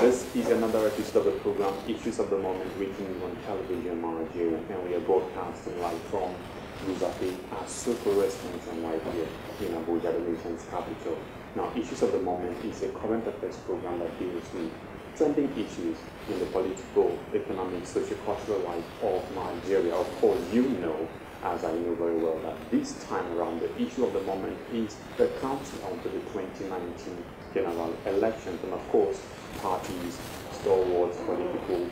This is another episode of the program, Issues of the Moment, reaching you on television Nigeria, and we are broadcasting live from Buba, our super residence and right here in Abuja, the nation's capital. Now, Issues of the Moment is a current affairs program that deals with trending issues in the political, economic, socio-cultural life of Nigeria. Of course, you know, as I know very well, that this time around the issue of the moment is the countdown to the 2019 general elections, and of course, parties, stalwarts, political,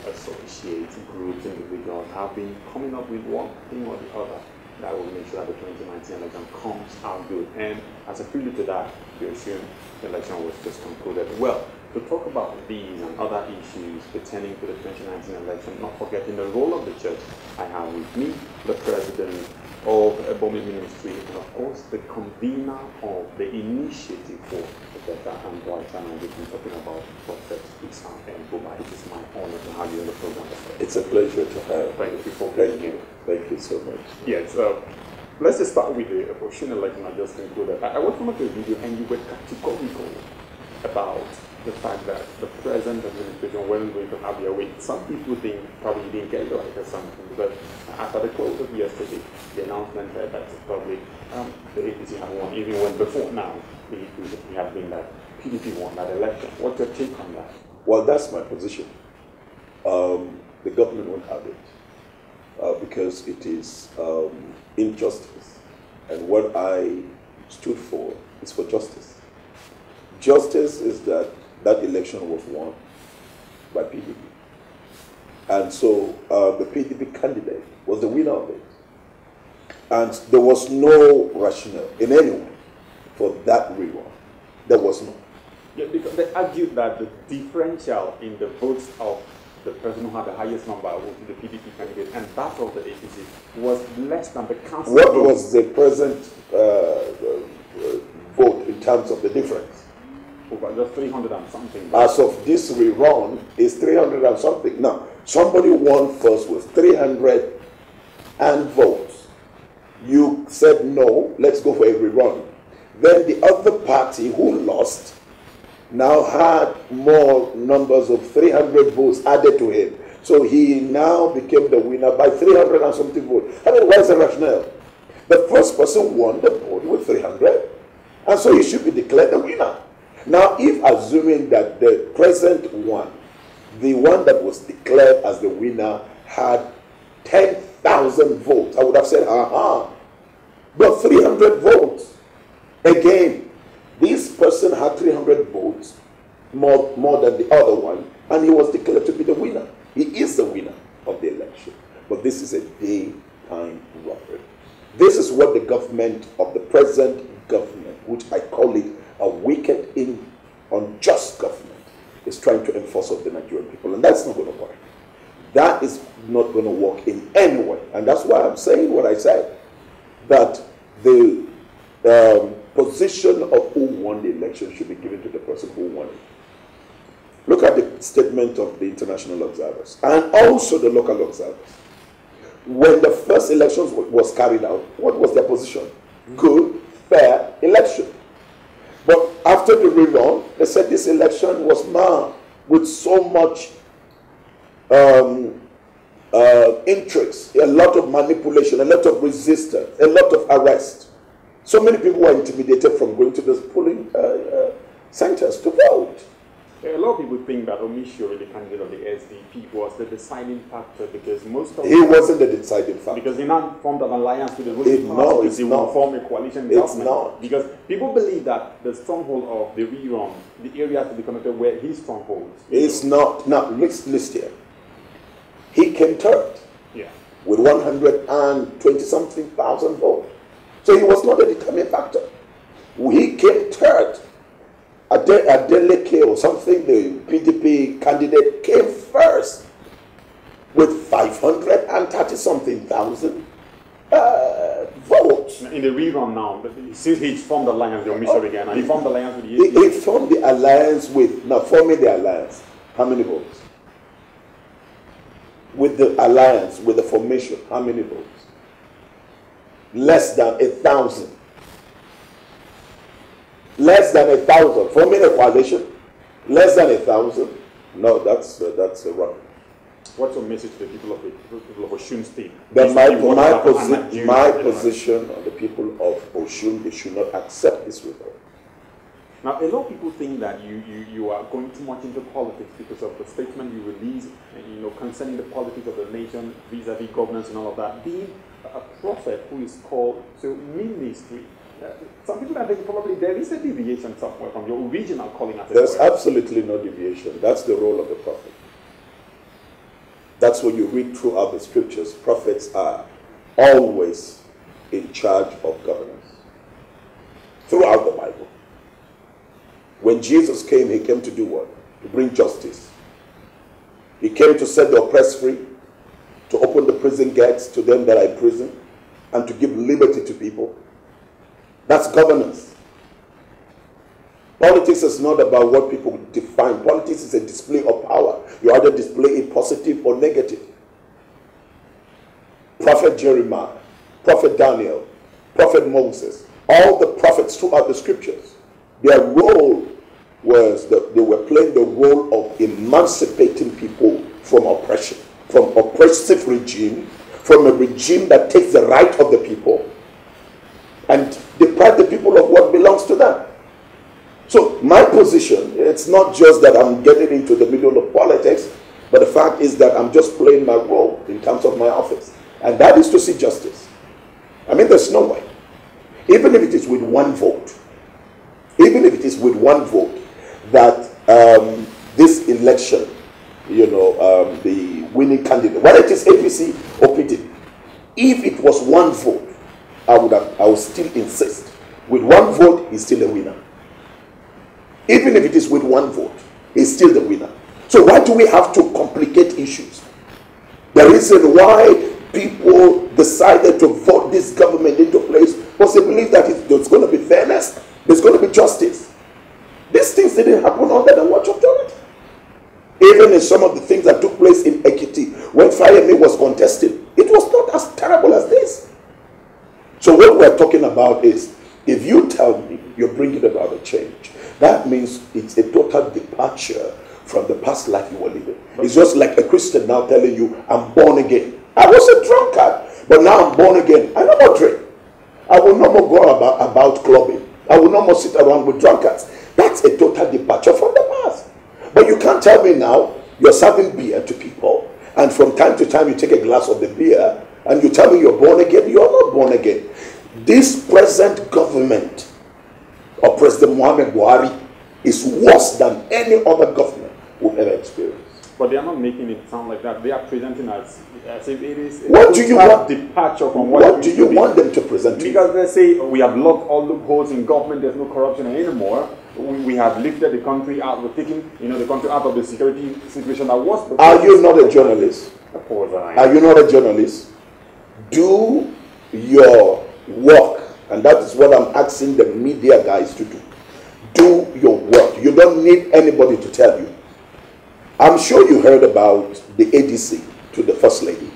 associates, groups, individuals have been coming up with one thing or the other that will make sure that the 2019 election comes out good. And as a prelude to that, we assume the election was just concluded. Well, to talk about these and other issues pertaining to the 2019 election, not forgetting the role of the church, I have with me the president of Buba Ministry and of course the convener of the initiative for the better and brighter Nigeria, talking about Prophet Isa and Buba. It is my honor to have you on the program. It's a pleasure to have. Thank you for being here. Thank you so much. Yes. Let's just start with the opposition election I just concluded. I watched one of your video and you were categorical about the fact that the present administration wasn't going to have their way. Some people think probably didn't get it right or something, but after the close of yesterday, the announcement that the public, the APC have won, even when before now, we have been that PDP won that election. What's your take on that? Well, that's my position. The government won't have it because it is injustice. And what I stood for is for justice. Justice is that election was won by PDP. And so the PDP candidate was the winner of it. And there was no rationale in any way for that rerun. There was no. Yeah, because they argued that the differential in the votes of the person who had the highest number was the PDP candidate, and that of the APC was less than the council What vote. was the present vote in terms of the difference? Over just 300 and something. As of this rerun, is 300 and something. Now, somebody won first with 300 and votes. You said no, let's go for a rerun. Then the other party who lost now had more numbers of 300 votes added to him. So he now became the winner by 300 and something votes. I mean, what's the rationale? The first person won the vote with 300, and so he should be declared the winner. Now, if assuming that the present one, the one that was declared as the winner, had 10,000 votes, I would have said, but 300 votes. Again, this person had 300 votes, more than the other one, and he was declared to be the winner. He is the winner of the election. But this is a daytime robbery. This is what the government of the present government, which I call it a wicked, unjust government, is trying to enforce on the Nigerian people. And that's not going to work. That is not going to work in any way. And that's why I'm saying what I said, that the position of who won the election should be given to the person who won it. Look at the statement of the international observers and also the local observers. When the first elections was carried out, what was their position? Good, fair election. But after the rerun, they said this election was marred with so much interest, a lot of manipulation, a lot of resistance, a lot of arrest. So many people were intimidated from going to the polling centers to vote. A lot of people think that Omisho, the candidate of the SDP, was the deciding factor because most of he wasn't the deciding factor. Because he now formed an alliance with the ruling party. It's he not. will form a coalition It's government. not. Because people believe that the stronghold of the rerun, the area to be connected where his strongholds. It's not. Now, list here. He came third. Yeah. With 120-something thousand votes. So he was not a determining factor. He came third. Adeleke or something, the PDP candidate, came first with 530-something thousand votes. In the rerun now, since he formed the alliance with Omisho again, and he formed the alliance with the He formed the alliance with, now forming the alliance, how many votes? With the alliance, with the formation, how many votes? Less than 1,000. Less than 1,000. Forming a coalition, Less than 1,000? No, that's a wrong. What's your message to the people of Osun State? That my position on the people of Osun, they should not accept this report. Now, a lot of people think that you are going too much into politics because of the statement you released, concerning the politics of the nation, vis-a-vis governance and all of that. Being a prophet who is called to ministry, some people are thinking probably there is a deviation somewhere from your original calling as a There's absolutely no deviation. That's the role of the prophet. That's what you read throughout the scriptures. Prophets are always in charge of governance. Throughout the Bible. When Jesus came, he came to do what? To bring justice. He came to set the oppressed free, to open the prison gates to them that are in prison, and to give liberty to people. That's governance. Politics is not about what people define. Politics is a display of power. You either display it positive or negative. Prophet Jeremiah, Prophet Daniel, Prophet Moses, all the prophets throughout the scriptures, their role was that they were playing the role of emancipating people from oppression, from oppressive regime, from a regime that takes the right of the people and deprive the people of what belongs to them. So my position, it's not just that I'm getting into the middle of politics, but the fact is that I'm just playing my role in terms of my office. And that is to see justice. I mean, there's no way. Even if it is with one vote, even if it is with one vote, that this election, the winning candidate, whether it is APC or PDP, if it was one vote, I would still insist. With one vote, he's still a winner. Even if it is with one vote, he's still the winner. So why do we have to complicate issues? The reason why people decided to vote this government into place was they believe that there's going to be fairness, there's going to be justice. These things didn't happen under the watch of authority. Even in some of the things that took place in Ekiti, when Fayemi was contested, it was not as terrible as this. So what we're talking about is, if you tell me you're bringing about a change, that means it's a total departure from the past life you were living. It's just like a Christian now telling you, I'm born again. I was a drunkard, but now I'm born again. I no more drink. I will no more go about clubbing. I will no more sit around with drunkards. That's a total departure from the past. But you can't tell me now you're serving beer to people, and from time to time you take a glass of the beer, and you tell me you're born again. You're not born again. This present government of President Muhammad Buhari is worse than any other government we've ever experienced. But they are not making it sound like that. They are presenting as if it is what do you want? Departure from what do you want them to present to you? Because they say we have locked all loopholes in government. There's no corruption anymore. We have lifted the country out. We're taking the country out of the security situation that was. Are you not a journalist? Of course I am. Are you not a journalist? Do your work, and that is what I'm asking the media guys to do. Do your work. You don't need anybody to tell you. I'm sure you heard about the ADC to the First Lady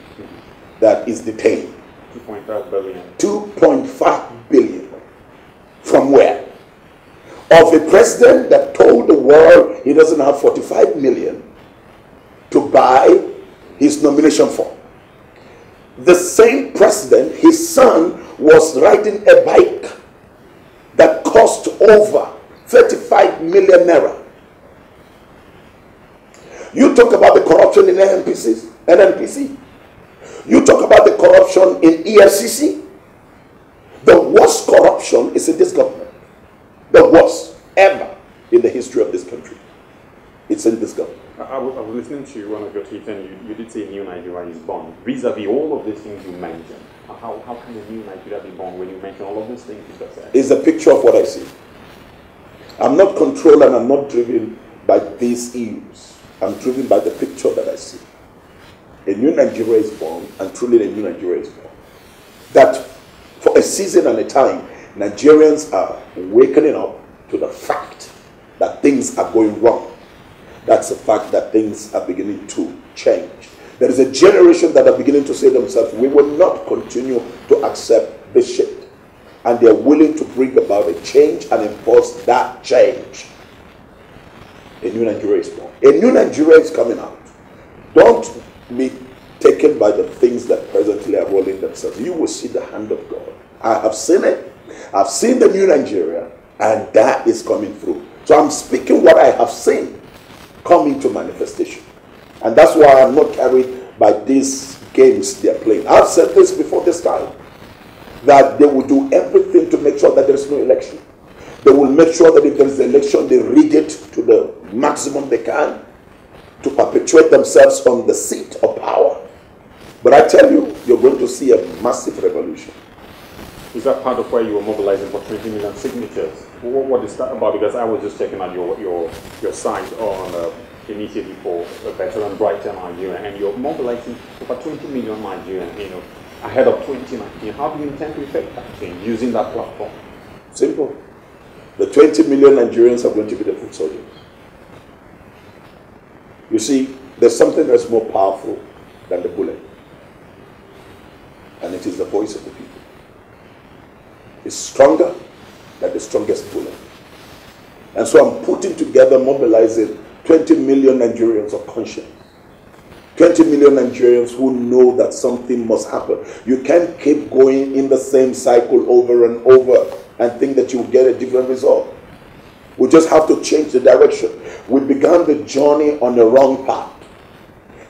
that is detained. 2.5 billion. 2.5 billion. From where? Of a president that told the world he doesn't have 45 million to buy his nomination form. The same president, his son, was riding a bike that cost over 35 million naira. You talk about the corruption in NNPC. You talk about the corruption in EFCC. The worst corruption is in this government. The worst ever in the history of this country. It's in this government. I was listening to one of your tweets, and you did say New Nigeria is born. Vis-a-vis all of these things you mentioned, how can a new Nigeria be born when you mention all of these things you just said? It's a picture of what I see. I'm not controlled and I'm not driven by these issues. I'm driven by the picture that I see. A new Nigeria is born, and truly a new Nigeria is born. That for a season and a time, Nigerians are waking up to the fact that things are going wrong. That's the fact that things are beginning to change. There is a generation that are beginning to say to themselves, we will not continue to accept this shit. And they're willing to bring about a change and enforce that change. A new Nigeria is born. A new Nigeria is coming out. Don't be taken by the things that presently are rolling themselves. You will see the hand of God. I have seen it. I've seen the new Nigeria, and that is coming through. So I'm speaking what I have seen come into manifestation. And that's why I'm not carried by these games they're playing. I've said this before this time, that they will do everything to make sure that there's no election. They will make sure that if there's an election, they rig it to the maximum they can to perpetuate themselves on the seat of power. But I tell you, you're going to see a massive revolution. Is that part of why you were mobilizing for 20 million signatures? What is that about? Because I was just checking out your site on Initiative for a Better and Brighter Nigeria, and you're mobilizing over 20 million Nigerians, ahead of 2019. How do you intend to effect that change using that platform? Simple. The 20 million Nigerians are going to be the foot soldiers. You see, there's something that's more powerful than the bullet, and it is the voice of the people. It's stronger than the strongest bullet. And so I'm putting together, mobilizing 20 million Nigerians of conscience. 20 million Nigerians who know that something must happen. You can't keep going in the same cycle over and over and think that you'll get a different result. We just have to change the direction. We began the journey on the wrong path.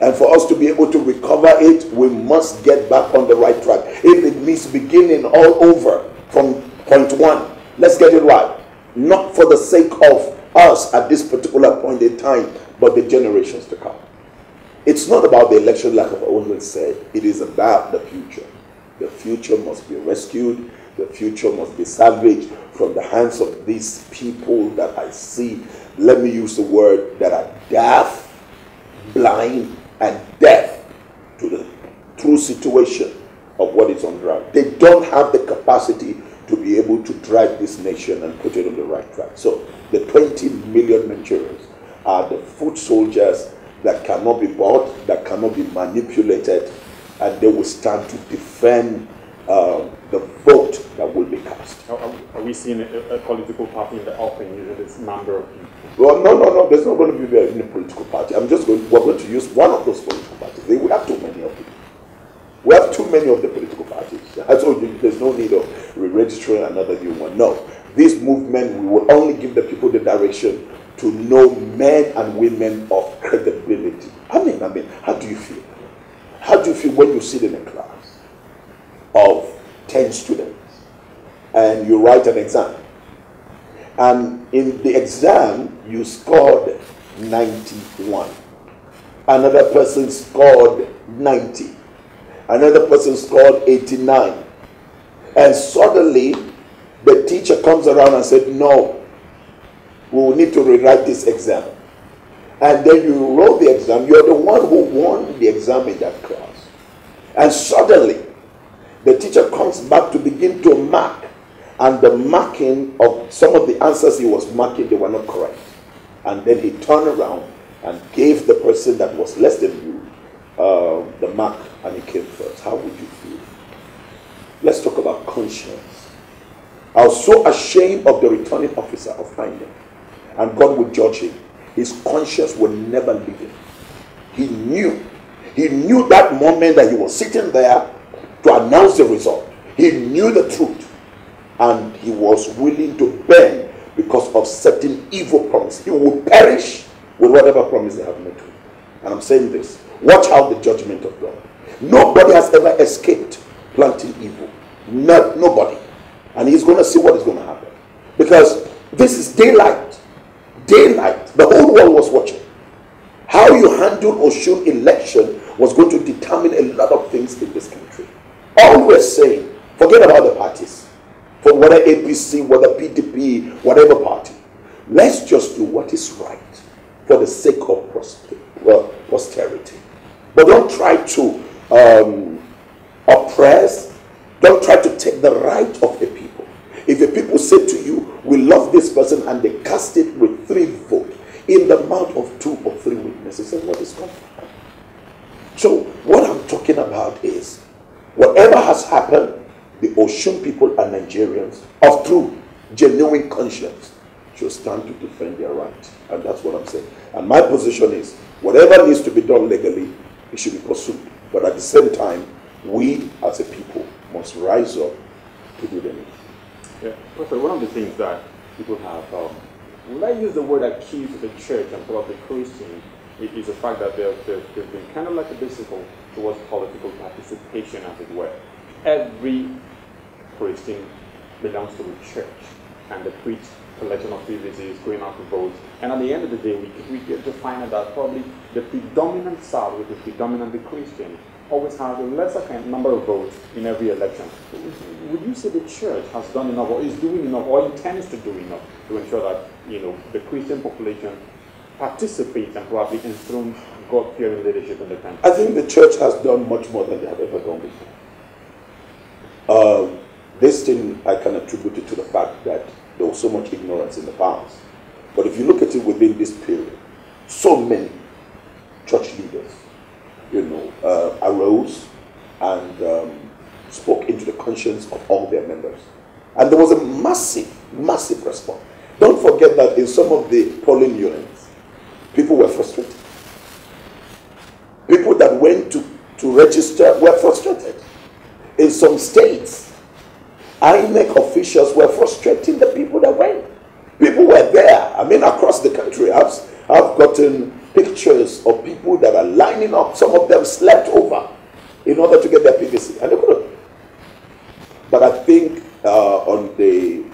And for us to be able to recover it, we must get back on the right track. If it means beginning all over from point one, let's get it right. Not for the sake of us at this particular point in time, but the generations to come. It's not about the election, like I've always said. It is about the future. The future must be rescued. The future must be salvaged from the hands of these people that I see, let me use the word, that are deaf, blind, and deaf to the true situation of what is on ground. They don't have the capacity to be able to drive this nation and put it on the right track. So the 20 million Nigerians are the foot soldiers that cannot be bought, that cannot be manipulated, and they will stand to defend the vote that will be cast. Are we seeing a political party in the offing using this number of people? Well, no, there's not going to be any political party. We're going to use one of those political parties. We have too many of them. We have too many of the political parties. I told you there's no need of re-registering another new one. No. This movement, we will only give the people the direction to know men and women of credibility. I mean, how do you feel? How do you feel when you sit in a class of 10 students and you write an exam? And in the exam, you scored 91. Another person scored 90. Another person scored 89. And suddenly, the teacher comes around and said, no, we will need to rewrite this exam. And then you wrote the exam. You're the one who won the exam in that class. And suddenly, the teacher comes back to begin to mark. And the marking of some of the answers he was marking, they were not correct. And then he turned around and gave the person that was less than you the mark, and he came first. How would you feel? Let's talk about conscience. I was so ashamed of the returning officer of finding, and God would judge him. His conscience would never leave him. He knew that moment that he was sitting there to announce the result. He knew the truth, and he was willing to bend because of certain evil promise. He will perish with whatever promise they have made to him. And I'm saying this, watch out the judgment of God. Nobody has ever escaped planting evil. Nobody. And he's going to see what is going to happen. Because this is daylight. Daylight. The whole world was watching. How you handle Osun election was going to determine a lot of things in this country. All we're saying, forget about the parties. For whether APC, whether PDP, whatever party. Let's just do what is right for the sake of posterity. But don't try to oppress. Don't try to take the right of the people. If the people say to you, we love this person, and they cast it with 3 votes in the mouth of 2 or 3 witnesses, then what is going to happen? So what I'm talking about is, whatever has happened, the Osun people are Nigerians of true, genuine conscience should stand to defend their right. And that's what I'm saying. And my position is, whatever needs to be done legally, it should be pursued. But at the same time, we as a people must rise up to do the need. Yeah, Prophet, one of the things that people have, when I use the word accused the church and probably Christian, it is the fact that there's been kind of like a bicycle towards political participation, as it were. Every Christian belongs to a church, and they preach collection of privileges, going out to vote, and at the end of the day, we get to find out that probably the predominant side, which is predominantly Christian, always has a lesser number of votes in every election. Would you say the church has done enough, or is doing enough, or intends to do enough to ensure that the Christian population participates and probably enthrones God-fearing leadership in the country? I think the church has done much more than they have ever done before. This thing I can attribute it to the fact that there was so much ignorance in the past. But if you look at it within this period, so many church leaders, arose and spoke into the conscience of all their members. And there was a massive, massive response. Don't forget that in some of the polling units, people were frustrated. People that went to register were frustrated. In some states, INEC officials were frustrating the people that went. People were there. I mean, across the country, I've gotten pictures of people that are lining up. Some of them slept over in order to get their PVC, and they couldn't. But I think on the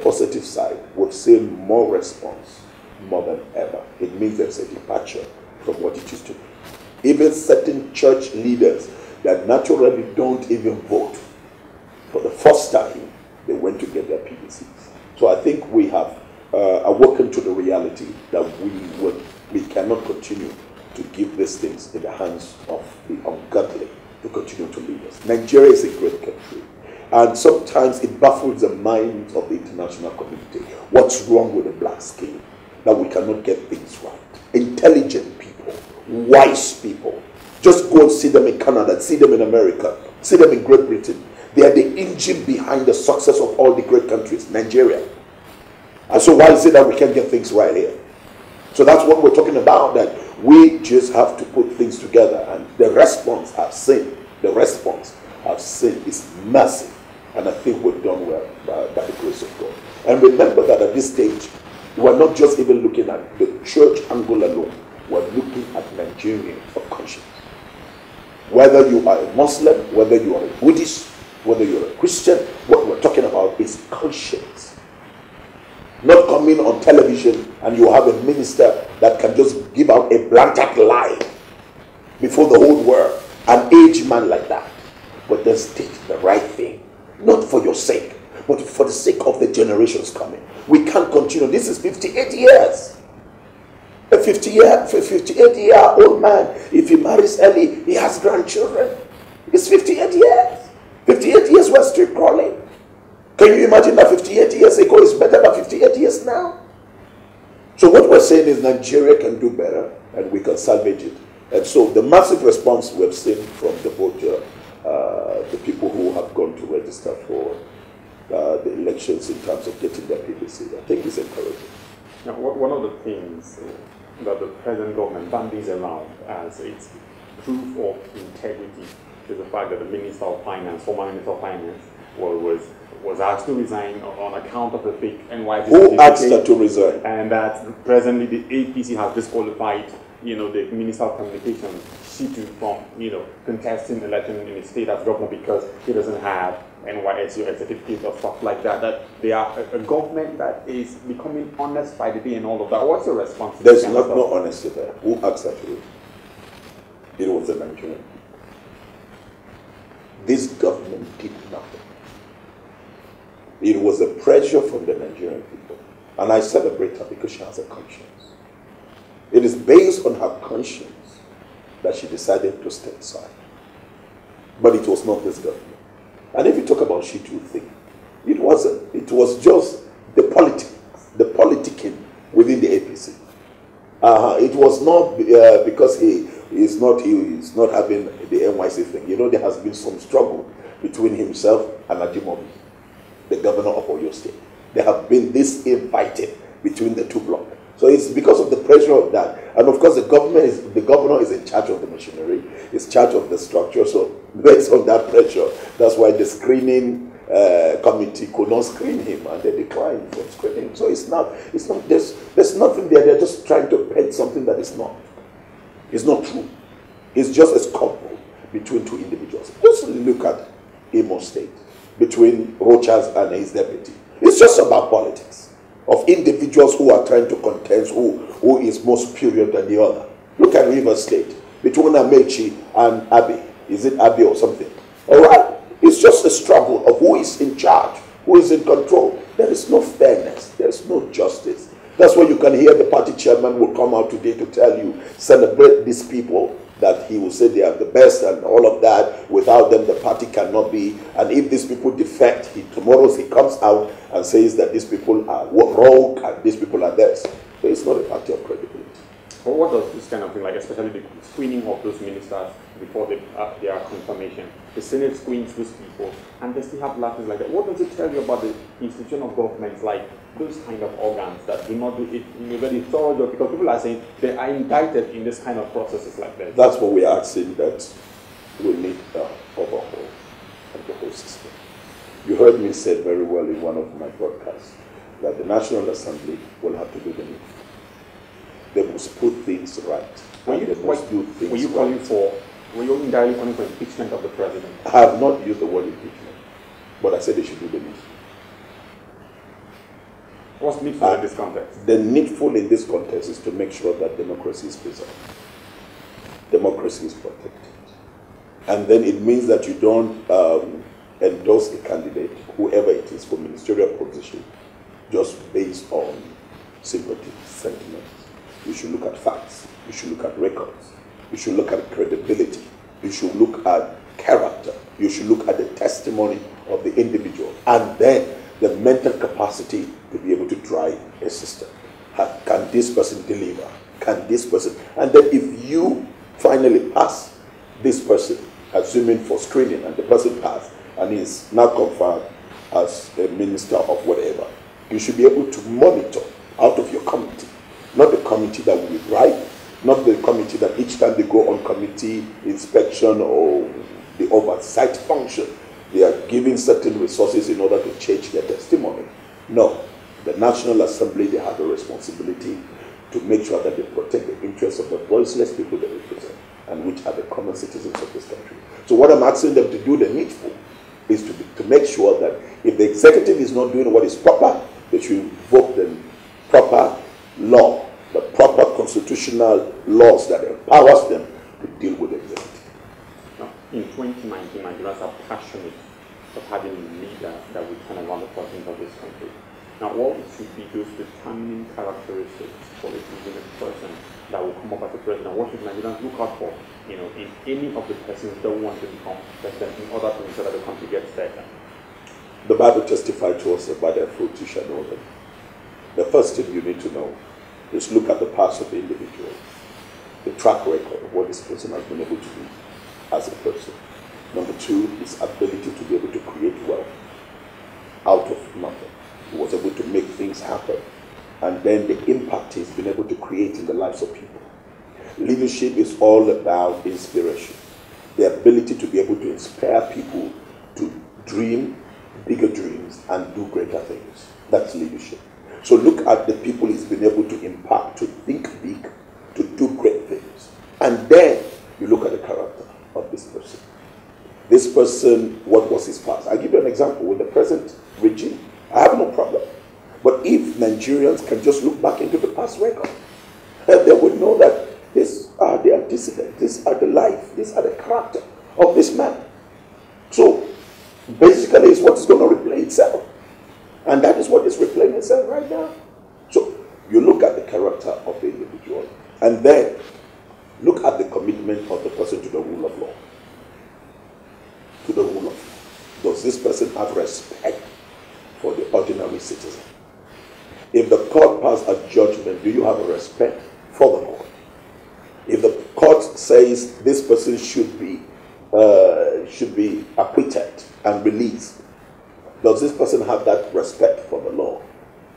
positive side, we've seen more response, more than ever. It means there's a departure from what it used to be. Even certain church leaders that naturally don't even vote, for the first time, they went to get their PVCs. So I think we have awoken to the reality that we cannot continue to give these things in the hands of the ungodly to continue to lead us. Nigeria is a great country, and sometimes it baffles the minds of the international community. What's wrong with the black skin? That we cannot get things right. Intelligent people, wise people. Just go and see them in Canada, see them in America, see them in Great Britain. They are the engine behind the success of all the great countries, Nigeria. And so why is it that we can't get things right here? So that's what we're talking about, that we just have to put things together. And the response I've seen, is massive. And I think we've done well by the grace of God. And remember that at this stage, we're not just even looking at the church angle alone. We're looking at Nigerians for conscience. Whether you are a Muslim, whether you are a Buddhist, whether you're a Christian, what we're talking about is conscience. Not coming on television and you have a minister that can just give out a blatant lie before the whole world, an aged man like that. But then state the right thing, not for your sake, but for the sake of the generations coming. We can't continue. This is 58 years. A 58-year-old man, if he marries early, he has grandchildren. It's 58 years. 58 years we're still crawling. Can you imagine that 58 years ago is better than 58 years now? So what we're saying is Nigeria can do better and we can salvage it. And so the massive response we've seen from the people who have gone to register for the elections in terms of getting their PVC, I think is encouraging. Now, one of the things that the present government bandies around as its proof of integrity is the fact that the Minister of Finance, former Minister of Finance, was asked to resign on account of the fake NYC. Who asked her to resign? And that presently the APC has disqualified, the Minister of Communications, Shitu, from, contesting election in the state as governor because he doesn't have NYSU certificate or stuff like that. That they are a government that is becoming honest by the day and all of that. What's your response to There's no honesty there. Who asked her to resign? It was the Nigerian. This government did nothing. It was a pressure from the Nigerian people. And I celebrate her because she has a conscience. It is based on her conscience that she decided to step aside. But it was not this government. And if you talk about Shitu thing, it wasn't. It was just the politics, the politicking within the APC. It was not because he is not having the NYC thing. There has been some struggle between himself and Ajimobi, the governor of Oyo State. There have been this infighting. between the two blocks. So it's because of the pressure of that. And of course, the governor is in charge of the machinery, is in charge of the structure. So based on that pressure, that's why the screening committee could not screen him, and they declined from screening. So it's not, there's nothing there. They're just trying to paint something that is not. It's not true. It's just a scuffle between two individuals. Just look at Imo State, between Rochas and his deputy. It's just about politics of individuals who are trying to contest who is more superior than the other. Look at River State, between Amechi and Abe. Is it Abe or something? All right? It's just a struggle of who is in charge, who is in control. There is no fairness. There is no justice. That's why you can hear the party chairman will come out today to tell you, celebrate these people, that he will say they are the best and all of that. Without them, the party cannot be. And if these people defect, tomorrow he comes out and says that these people are wrong and these people are this. So it's not a party of credibility. Well, what does this kind of thing, like especially the screening of those ministers before their confirmation, the Senate screens those people, and they still have lapses like that. What does it tell you about the institution of government, like those kind of organs that do not do it in a very thorough job? Because people are saying they are indicted in this kind of processes like that. That's what we are saying, that we need an overhaul of the whole system. You heard me say very well in one of my broadcasts that the National Assembly will have to do the needful. They must put things right. Were you indirectly calling for impeachment of the president? I have not used the word impeachment, but I said they should do the needful. What's needful in this context? The needful in this context is to make sure that democracy is preserved. Democracy is protected. And then it means that you don't endorse a candidate, whoever it is, for ministerial position, just based on sympathy, sentiments. You should look at facts. You should look at records. You should look at credibility. You should look at character. You should look at the testimony of the individual. And then the mental capacity to be able to drive a system. Can this person deliver? Can this person? And then if you finally pass this person, assuming for screening, and the person passed, and is now confirmed as a minister of whatever, you should be able to monitor out of your committee. Not the committee that will be right, not the committee that each time they go on committee inspection or the oversight function, they are giving certain resources in order to change their testimony. No, the National Assembly, they have a responsibility to make sure that they protect the interests of the voiceless people they represent, and which are the common citizens of this country. So what I'm asking them to do, the needful, is to make sure that if the executive is not doing what is proper, they should invoke the proper law, the proper constitutional laws that empowers them to deal with the executive. Now, in 2019, Nigerians are passionate of having a leader that will turn around the fortunes of this country. Now, what should be those determining characteristics for a given person that will come up as a president? What should Nigerians look out for, in any of the persons that want to become president in order to ensure that the country gets better? The Bible testified to us about their fruit you shall know them. The first thing you need to know is look at the past of the individual, the track record of what this person has been able to do as a person. Number two is ability to be able to create wealth out of nothing. He was able to make things happen. And then the impact he's been able to create in the lives of people. Leadership is all about inspiration. The ability to be able to inspire people to dream bigger dreams and do greater things. That's leadership. So look at the people he's been able to impact, to think big, to do great things. And then you look at the character of this person. This person, what was his past? I'll give you an example. With the present regime, I have no problem. But if Nigerians can just look back into the past record, they would know that these are the antecedents, these are the life, these are the character of this man. So basically it's what is going to replay itself. And that is what is replaying itself right now. So you look at the character of the individual, and then look at the commitment of the person to the rule of law. To the rule of law. Does this person have respect for the ordinary citizen? If the court passes a judgment, do you have a respect for the court? If the court says this person should be acquitted and released, does this person have that respect for the law?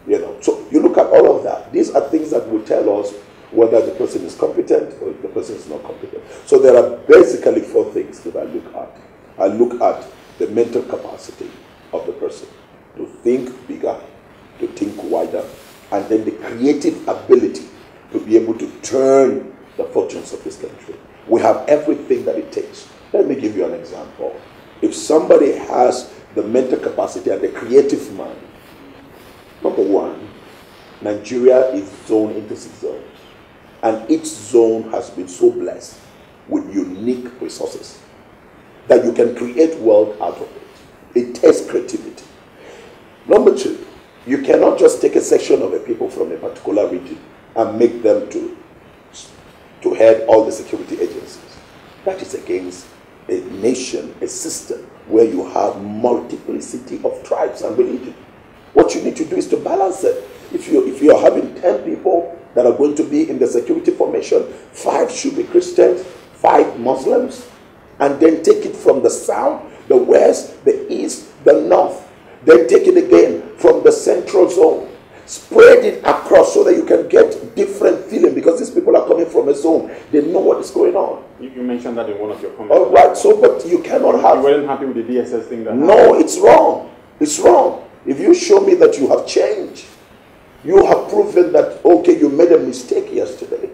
You know, so you look at all of that. These are things that will tell us whether the person is competent or if the person is not competent. So there are basically 4 things that I look at. I look at the mental capacity of the person to think bigger, to think wider, and then the creative ability to be able to turn the fortunes of this country. We have everything that it takes. Let me give you an example. If somebody has the mental capacity and the creative mind, number one, Nigeria is zoned into 6 zones. And each zone has been so blessed with unique resources that you can create wealth out of it. It takes creativity. Number 2, you cannot just take a section of a people from a particular region and make them to head all the security agencies. That is against a nation, a system where you have multiplicity of tribes and religions. What you need to do is to balance it. If you are having 10 people that are going to be in the security formation, 5 should be Christians, 5 Muslims, and then take it from the south, the west, the east, the north. Then take it again from the central zone. Spread it across so that you can get different feeling, because these people are coming from a zone. They know what is going on. You mentioned that in one of your comments. All right, so but you cannot have... You weren't happy with the DSS thing that No, happened. It's wrong. It's wrong. If you show me that you have changed, you have proven that, okay, you made a mistake yesterday.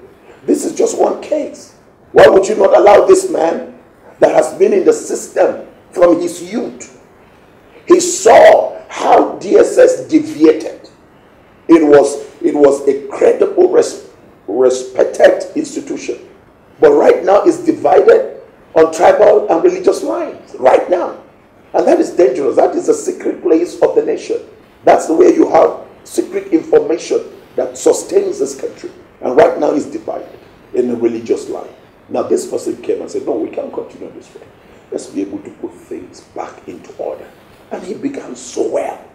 This is just one case. Why would you not allow this man that has been in the system from his youth? He saw how DSS deviated. It was a credible, respected institution. But right now it's divided on tribal and religious lines. Right now. And that is dangerous. That is a secret place of the nation. That's the way you have secret information that sustains this country. And right now it's divided in a religious line. Now this person came and said, no, we can't continue this way. Let's be able to put things back into order. And he began so well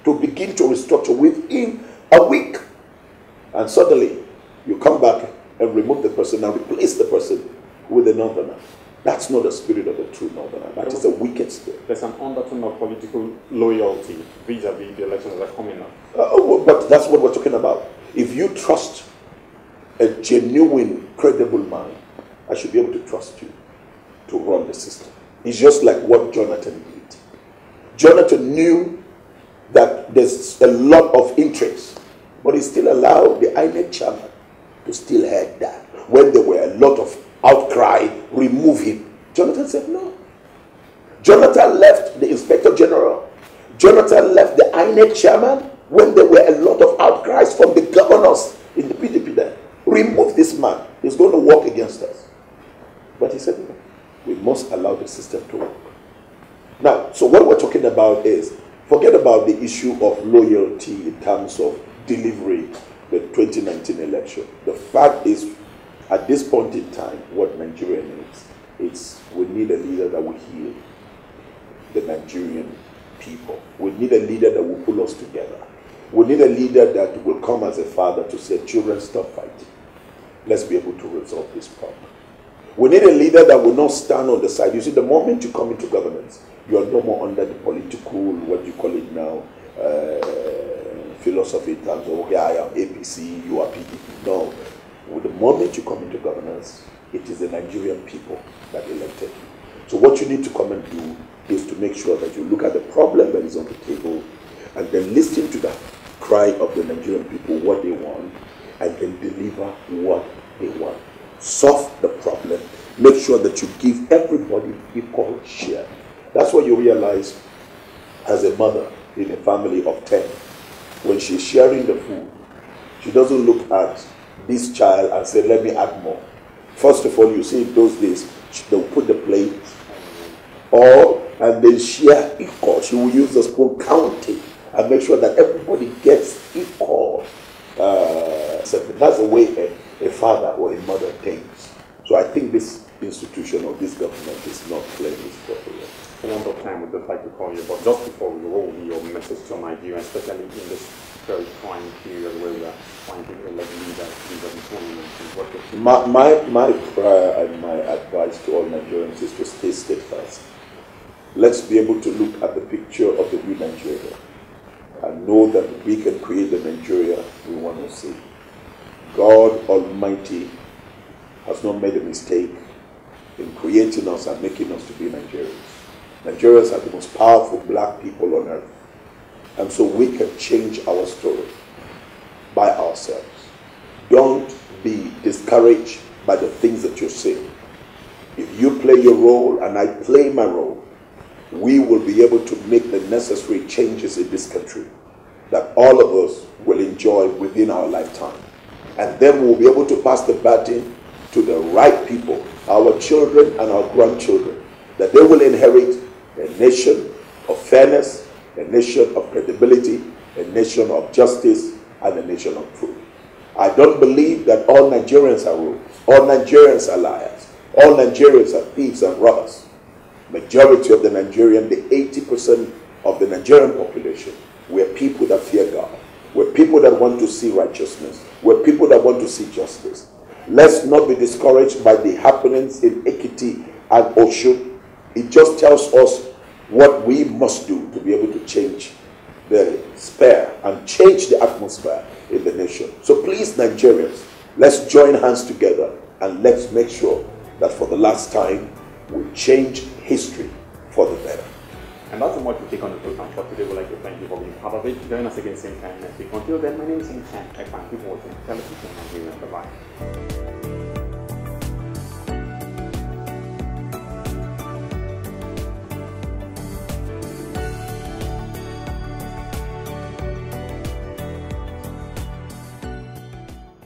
to begin to restructure within a week. And suddenly you come back and remove the person and replace the person with a northerner. That's not the spirit of a true northerner. That is a wicked spirit. There's an undertone of political loyalty vis-a-vis the elections that are coming up. But that's what we're talking about. If you trust a genuine, credible mind, I should be able to trust you to run the system. It's just like what Jonathan did. Jonathan knew that there's a lot of interest, but he still allowed the INEC chairman to still head that. When there were a lot of outcry, remove him. Jonathan said no. Jonathan left the Inspector General. Jonathan left the INEC chairman when there were a lot of outcries from the governors in the PDP then. Remove this man. He's going to work against us. But he said no. We must allow the system to work. Now, so what we're talking about is, forget about the issue of loyalty in terms of delivery, the 2019 election. The fact is, at this point in time, what Nigeria needs is we need a leader that will heal the Nigerian people. We need a leader that will pull us together. We need a leader that will come as a father to say, children, stop fighting. Let's be able to resolve this problem. We need a leader that will not stand on the side. You see, the moment you come into governance, you are no more under the political, what you call it now, philosophy in terms of, okay, I am APC, you are PDP. No. With the moment you come into governance, it is the Nigerian people that elected you. So what you need to come and do is to make sure that you look at the problem that is on the table and then listen to the cry of the Nigerian people, what they want, and then deliver what they want. Solve the problem. Make sure that you give everybody equal share. That's what you realize as a mother in a family of 10. When she's sharing the food, she doesn't look at this child and say, let me add more. First of all, you see in those days, they'll put the plate and then share equal. She will use the spoon counting and make sure that everybody gets equal. So that's the way a father or a mother thinks. So I think this institution or this government is not playing this properly. One more time, we'd just like to call you, but just before we roll your message to Nigeria, especially in this very trying period where we are trying to elect leaders, my prayer and my advice to all Nigerians is to stay steadfast. Let's be able to look at the picture of the new Nigeria. and know that we can create the Nigeria we want to see. God Almighty has not made a mistake in creating us and making us to be Nigerians. Nigerians are the most powerful black people on earth. And so we can change our story by ourselves. Don't be discouraged by the things that you see. If you play your role and I play my role, we will be able to make the necessary changes in this country that all of us will enjoy within our lifetime. And then we'll be able to pass the baton to the right people, our children and our grandchildren, that they will inherit a nation of fairness, a nation of credibility, a nation of justice, and a nation of truth. I don't believe that all Nigerians are rogues, all Nigerians are liars, all Nigerians are thieves and robbers. Majority of the Nigerian, the 80% of the Nigerian population, were people that fear God. We're people that want to see righteousness. We're people that want to see justice. Let's not be discouraged by the happenings in Ekiti and Osun. It just tells us what we must do to be able to change the sphere and change the atmosphere in the nation. So please, Nigerians, let's join hands together and let's make sure that for the last time we change history for the better. And that's how much we take on the program for today. We'd like to thank you for being part of it. Join us again same time next week. Until then, my name is Chan. I thank you for watching Television Nigeria. Bye-bye.